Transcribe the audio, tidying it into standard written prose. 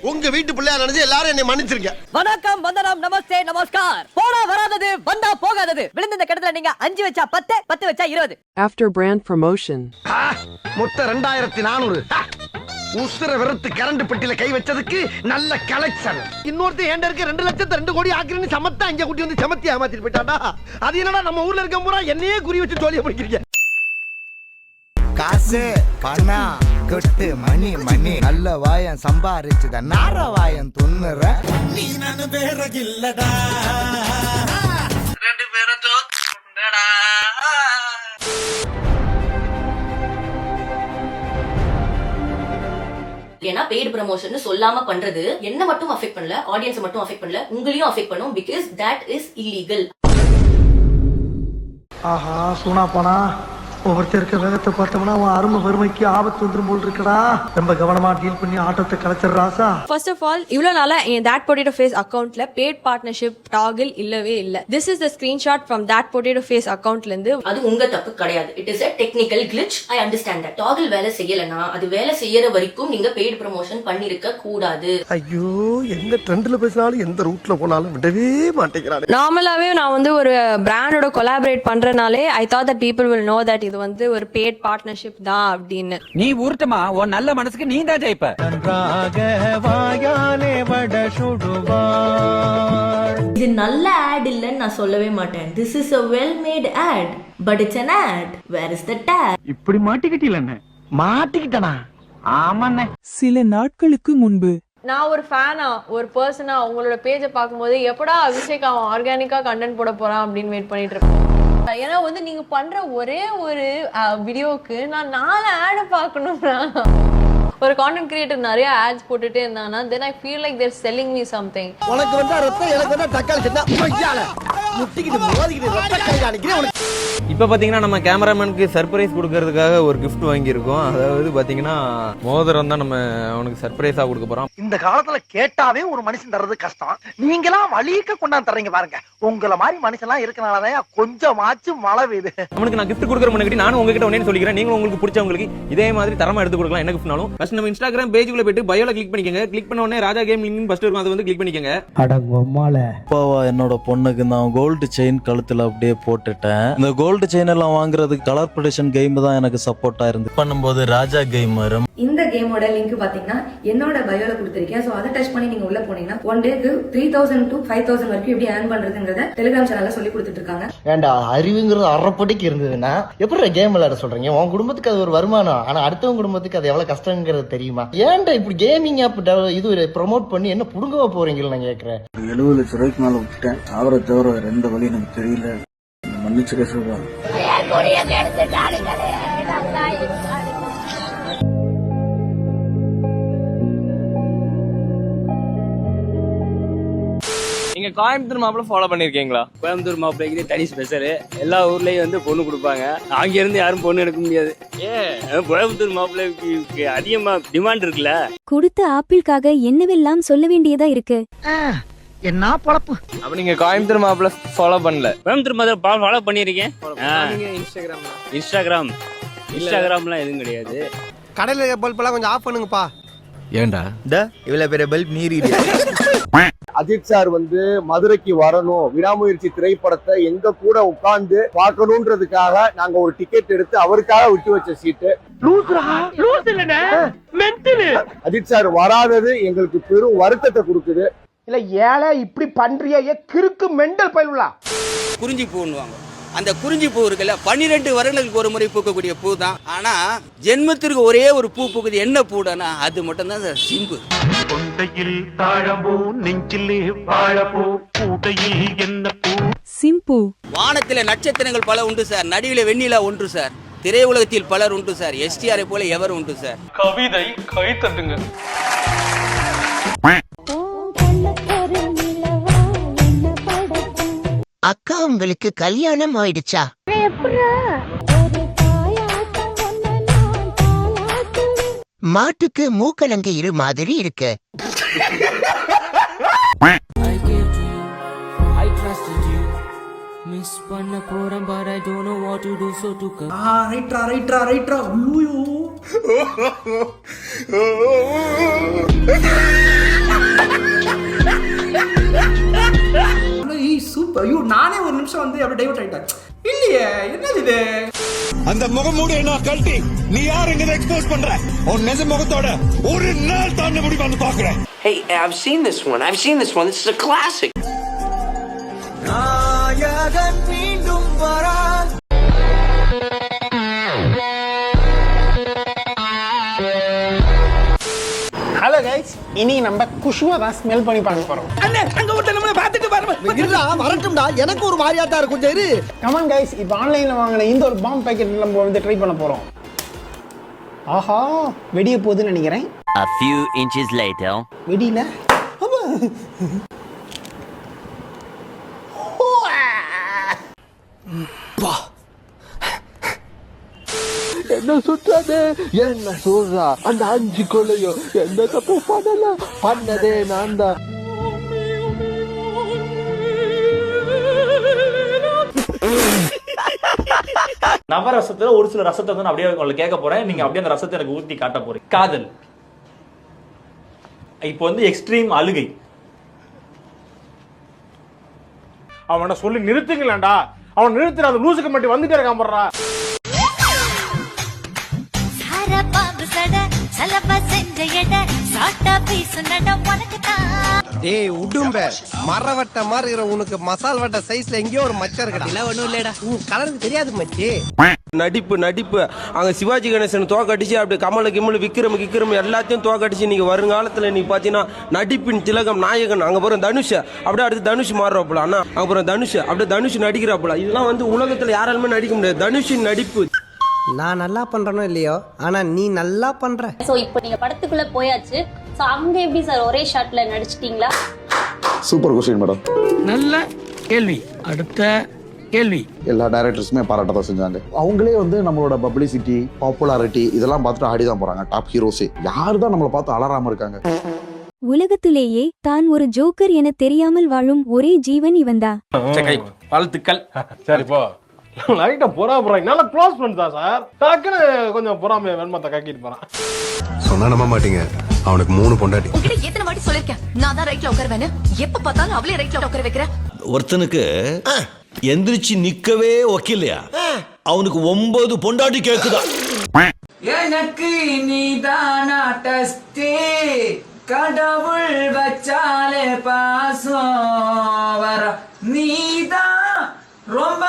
உங்க வீட்டு பிள்ளையா நினைச்சு எல்லாரும் என்னை மன்னிச்சிருங்க. வணக்கம், வந்தனம், நமஸ்தே, நமஸ்கார். போனா வராதது, வந்தா போகாதது. விழுந்த இந்த கடத்துல நீங்க 5 வச்சா 10, 10 வச்சா 20. After brand promotion. மொத்த 2400. உசுர வெறுத்து கரண்ட் பெட்டியில கை வச்சதுக்கு நல்ல கலெக்ஷன். இன்னொருத்த ஏண்ட இருக்க 2 லட்சத்தை 2 கோடி ஆக்குறேன்னு சமத்தா அங்க குட்டி வந்து சமத்தி ஏமாத்திட்டு போயிட்டாடா. அது என்னடா நம்ம ஊர்ல இருக்க பூரா என்னையே குறி வச்சு ஜோலியா பிடிக்கிறீங்க. காசு பணம் கொட்டு மணி மணி நல்ல வாயம் சம்பாரிச்சுத நார வாயம் துண்ணுற நீ நானு வேற இல்லடா ரெண்டு பேரும் ஜோக்குடா. ஏன்னா பெய்டு ப்ரமோஷன் சொல்லாம பண்றது என்ன மட்டும் அஃபெக்ட் பண்ணல, ஆடியன்ஸ் மட்டும் அஃபெக்ட் பண்ணல, உங்களையும் அஃபெக்ட் பண்ணும். Because that is illegal. ஆஹா சூனா போனா ஒவ்வொருத்தர் இருக்க வேகத்தை பார்த்தோம்னா அவன் அருமை வறுமைக்கு ஆபத்து வந்துடும் போல் இருக்கடா. ரொம்ப கவனமா டீல் பண்ணி ஆட்டத்தை கலைச்சிடுறாசா. ஃபர்ஸ்ட் ஆஃப் ஆல் இவ்வளவு நாளா என் that potato face அக்கவுண்ட்ல paid partnership toggle இல்லவே இல்ல. This is the screenshot from that potato face அக்கவுண்ட்ல இருந்து. அது உங்க தப்பு கிடையாது. It is a technical glitch. I understand that. toggle வேலை செய்யலனா அது வேலை செய்யற வரைக்கும் நீங்க பெய்டு ப்ரமோஷன் பண்ணிருக்க கூடாது. ஐயோ எந்த ட்ரெண்ட்ல பேசினாலும் எந்த ரூட்ல போனாலும் விடவே மாட்டேங்கிறானே. நார்மலாவே நான் வந்து ஒரு பிராண்டோட collaborate பண்றனாலே I thought that people will know that இது வந்து ஒரு paid partnership தான் அப்படின்னு. நீ ஊர்ட்டமா உன் நல்ல மனசுக்கு நீ தான் ஜெயிப்ப. இது நல்ல ஆட் இல்லன்னு நான் சொல்லவே மாட்டேன். This is a well made ad, but it's an ad. Where is the tag? இப்படி மாட்டிக்கிட்டீங்களே. மாட்டிக்கிட்டனா? ஆமாண்ணே. சில நாட்களுக்கு முன்பு நான் ஒரு ஃபேனா, ஒரு பர்சனா உங்களோட பேஜை பார்க்கும்போது எப்படா அபிஷேக் அவன் ஆர்கானிக்கா கண்டென்ட் போட போறான் அப்படின்னு வெயிட் பண்ணிட்டு இருப்பேன். ஏன்னா வந்து நீங்க பண்ற ஒரே ஒரு வீடியோக்கு நான் 4 ஆட் பார்க்கணும்னா ஒரு கான்டென்ட் கிரியேட்டர் நிறைய ஆட்ஸ் போட்டுட்டே இருந்தானா then I feel like they're selling me something. உனக்கு வந்தா ரத்தம் எனக்கு வந்தா தக்காளி சட்னா மொய்யால முட்டிக்கிட்டு மோதிக்கிட்டு ரத்த கையில அடிக்கிறேன். இப்போ பார்த்தீங்கன்னா நம்ம கேமராமேனுக்கு சர்ப்ரைஸ் கொடுக்கறதுக்காக ஒரு கிஃப்ட் வாங்கியிருக்கோம். அதாவது பார்த்தீங்கன்னா மோதிரம் தான் நம்ம அவனுக்கு சர்ப்ரைஸாக கொடுக்க போகிறோம். இந்த காலத்துல கேட்டாவே ஒரு மனுஷன் தர்றது கஷ்டம். நீங்களாம் வலிக்க கொண்டாந்து தர்றீங்க பாருங்க. உங்களை மாதிரி மனுஷன்லாம் இருக்கனாலதான் கொஞ்சமாச்சும் மழை பெய்யுது. அவனுக்கு நான் கிஃப்ட் கொடுக்குற முன்னாடி நானும் உங்ககிட்ட ஒன்னே சொல்லிக்கிறேன். நீங்களும் உங்களுக்கு பிடிச்சவங்களுக்கு இதே மாதிரி தரமா எடுத்து கொடுக்கலாம். என்ன கிஃப்ட்னாலும் ஃபர்ஸ்ட் நம்ம இன்ஸ்டாகிராம் பேஜுக்குள்ள போயிட்டு பயோல கிளிக் பண்ணிக்கங்க. கிளிக் பண்ண உடனே ராஜா கேம் லிங்க் ஃபர்ஸ்ட் இருக்கும், அதை வந்து கிளிக் பண்ணிக்கங்க. அப்பாவா என்னோட பொண்ணுக்கு நான் கோல்டு செயின் கழுத்துல அப்படியே போட்டுட்டேன். இந்த கோல்டு செயின் எல்லாம் வாங்குறதுக்கு கலர் ப்ரொடக்ஷன் கேம் தான் எனக்கு சப்போர்ட்டா இருந்து பண்ணும்போது ராஜா கேமர். இந்த கேமோட லிங்க் பாத்தீங்கன்னா என்னோட பயோல கொடுத்திருக்கேன். சோ அதை டச் பண்ணி நீங்க உள்ள போனீங்கன்னா 1 டேக்கு 3000 to 5000 வரைக்கும் எப்படி ஏர்ன் பண்றதுங்கறத டெலிகிராம் சேனல்ல சொல்லி கொடுத்துட்டு இருக்காங்க. ஏண்டா அறிவுங்கிறது அறப்படிக்கு இருந்ததுன்னா எப்படி கேம் விளையாட சொல்றீங்க? உன் குடும்பத்துக்கு அது ஒரு வருமானம், ஆனா அடுத்தவங்க குடும்பத்துக்கு அது எவ்வளவு கஷ்டங்கிறது தெரியுமா? ஏன்டா இப்படி கேமிங் ஆப் இது ப்ரோமோட் பண்ணி என்ன புடுங்கவா போறீங்கன்னு நான் கேக்குறேன். 70 லட்சம் ரூபாய்க்கு மேல விட்டேன். அவரை தவிர வேற எந்த வழி எனக்கு தெரியல. மன்னிச்சுக்க சொல்றேன். நீங்க கோயம்புத்தூர் மாப்பிள்ள ஃபாலோ பண்ணிருக்கீங்களா? கோயம்புத்தூர் மாப்பிள்ளைக்கு தனி ஸ்பெஷல். எல்லா ஊர்லயும் வந்து பொண்ணு கொடுப்பாங்க. அங்க இருந்து யாரும் பொண்ணு எடுக்க முடியாது. கோயம்புத்தூர் மாப்பிள்ளைக்கு அதிகமா டிமாண்ட் இருக்குல்ல. கொடுத்த ஆப்பிள்காக என்னவெல்லாம் சொல்ல வேண்டியதா இருக்கு. என்ன பொழப்பு. அப்ப நீங்க கோயம்புத்தூர் மாப்பிள்ள ஃபாலோ பண்ணல? கோயம்புத்தூர் மாப்பிள்ளை ஃபாலோ பண்ணிருக்கேன். இன்ஸ்டாகிராம்லாம் எதுவும் கிடையாது. கடையில பல்ப் எல்லாம் கொஞ்சம் ஆஃப் பண்ணுங்கப்பா. ஏண்டா இவ்வளவு பெரிய பல்ப் நீரி. அஜித் சார் வந்து மதுரைக்கு வரணும், விடாமுயற்சி திரைப்படத்தை எங்க கூட உட்கார்ந்து பார்க்கணும்ன்றதுக்காக நாங்க ஒரு டிக்கெட் எடுத்து அவருக்காக விட்டு வச்ச சீட்டு. அஜித் சார் வராதது எங்களுக்கு பெரும் வருத்தத்தை கொடுக்குது. இல்ல ஏழை இப்படி பண்றியே கிறுக்கு மெண்டல் பயிலுலா. குறிஞ்சி பூன்னுவாங்க. அந்த குறிஞ்சி பூ இருக்குல்ல 12 வருடங்களுக்கு ஒரு முறை பூக்கக்கூடிய பூ தான். ஆனா ஜென்மத்திற்கு ஒரே ஒரு பூ பூக்குது. என்ன பூடானா அது மட்டும் தான் சார் சிம்பு. கொண்டையில் தாழம்பூ நெஞ்சிலே வாழப்பூ கூடையில் என்ன பூ சிம்பு. வானத்தில நட்சத்திரங்கள் பல உண்டு சார். நடுவில் வெண்ணிலா ஒன்று சார். திரையுலகத்தில் பலர் உண்டு சார். எஸ்டிஆரை போல எவர் உண்டு சார். கவிதை கை தட்டுங்க. அக்கா உங்களுக்கு கல்யாணம் ஆயிடுச்சா? மாட்டுக்கு மூக்கலங்க இரு மாதிரி இருக்கு. மிஸ் பண்ண போறேன் but I don't know what to do so to come. ரைட்ரா ஐயோ சூப்பர். ஐயோ நானே ஒரு நிமிஷம் வந்து அப்படியே டைவர்ட் ஆயிட்டேன். இல்லையே என்னது இது? அந்த முகமூடி என்ன கழட்டி நீ யாருங்க எக்ஸ்போஸ் பண்ற? உன் நிஜ முகத்தோட ஒரு நாள் தாண்ட முடிவு வந்து பாக்குறேன். Hey, I've seen this one. This is a classic. நாயகன் மீண்டும் வரான். ஹலோ கைஸ், இனி நம்ம குஷ்வா தான் ஸ்மெல் பண்ணி பார்க்க போறோம். அண்ணே அங்க ஒருத்தன் நம்மள பாத்துட்டு பாரு. இல்லடா வரட்டும்டா, எனக்கு ஒரு மாதிரியாட்டா இருக்கு, கொஞ்சம் இரு. கமான் கைஸ், இப்போ ஆன்லைன்ல வாங்கின இந்த ஒரு பாம் பாக்கெட் நம்ம வந்து ட்ரை பண்ண போறோம். ஆஹா, வெடிய போகுதுன்னு நினைக்கிறேன். A few inches later. வெடியில என்ன சுற்றாது என்ன சொல்றா? அந்த 5 கொலையும் எந்த தப்பு பண்ணதே நான் தான். நவரசத்துல ஒரு சில ரசத்தை வந்து அப்படியே உங்களுக்கு கேட்க போறேன். நீங்க அப்படியே அந்த ரசத்தை எனக்கு ஊத்தி காட்ட போறீங்க. காதல், இப்போ வந்து எக்ஸ்ட்ரீம் அழுகை. அவனை சொல்லி நிறுத்துங்களேன்டா. அவன் நிறுத்துற அந்த லூசுக்கு மட்டும் வந்துட்டே இருக்கான் போடுறா. டேய் உடும்ப மரவட்ட மாதிரி உனக்கு மசால் வட்ட சைஸ்ல எங்கேயோ ஒரு மச்சம் இருக்குடா. இல்ல ஒண்ணும் இல்லடா, கலருக்கு தெரியாது மச்சி. நடிப்பு அங்க சிவாஜி கணேசன் தோக்கடிச்சு அப்படி கமல் விக்ரம் எல்லாத்தையும் தோக்கடிச்சு நீங்க வருங்காலத்துல நீ பாத்தீங்கன்னா நடிப்பின் திலகம் நாயகன் அங்க போற தனுஷ் அப்படியே அடுத்து தனுஷ் மாறுறாப்புல. ஆனா அங்க போற தனுஷ் அப்படியே தனுஷ் நடிக்கிறாப்புல. இதெல்லாம் வந்து உலகத்துல யாராலுமே நடிக்க முடியாது. தனுஷின் நடிப்பு. நான் நல்லா பண்றேனோ இல்லையோ, ஆனா நீ நல்லா பண்ற. சோ இப்போ நீங்க படத்துக்குள்ள போயாச்சு. சோ அங்க எப்படி சார் ஒரே ஷாட்ல நடிச்சிட்டீங்களா? Super question madam. நல்ல கேள்வி. அடுத்த கேள்வி. எல்லா டைரக்டர்ஸுமே பாராட்டதான் செஞ்சாங்க. அவங்களே வந்து நம்மளோட பப்ளிசிட்டி, பாப்புலாரிட்டி இதெல்லாம் பார்த்துட்டு ஆடிதான் போறாங்க. டாப் ஹீரோஸே யாரு தான் நம்மளை பார்த்து அலறாம இருக்காங்க. உலகத்திலேயே தான் ஒரு ஜோக்கர் என தெரியாமல் வாழும் ஒரே ஜீவன் இவன்தான். வாழ்த்துக்கள். சரி போ. லைட்டா போறாங்க. நல்லா க்ளோஸ் பண்ணிட்டா சார். டக்குன்னு கொஞ்சம் பொறாமைய வெண்மத்தை கக்கிட்டு போறான். சொன்னா நம்ப மாட்டீங்க, அவனுக்கு 3 பொண்டாட்டி. உன்கிட்ட எத்தனை வாட்டி சொல்லிருக்கேன் நான் தான் ரைட்ல உட்காருவேன்னு. எப்ப பார்த்தாலும் அவளே ரைட்ல உட்கார வைக்கிற. ஒருத்தனுக்கு எந்திரிச்சு நிக்கவே ஒக்கில்லையா, அவனுக்கு 9 பொண்டாட்டி கேக்குதா. எனக்கு நீதானா டஸ்ட், கடவுள் வச்சாலே பாசம் வர, நீதான் ரொம்ப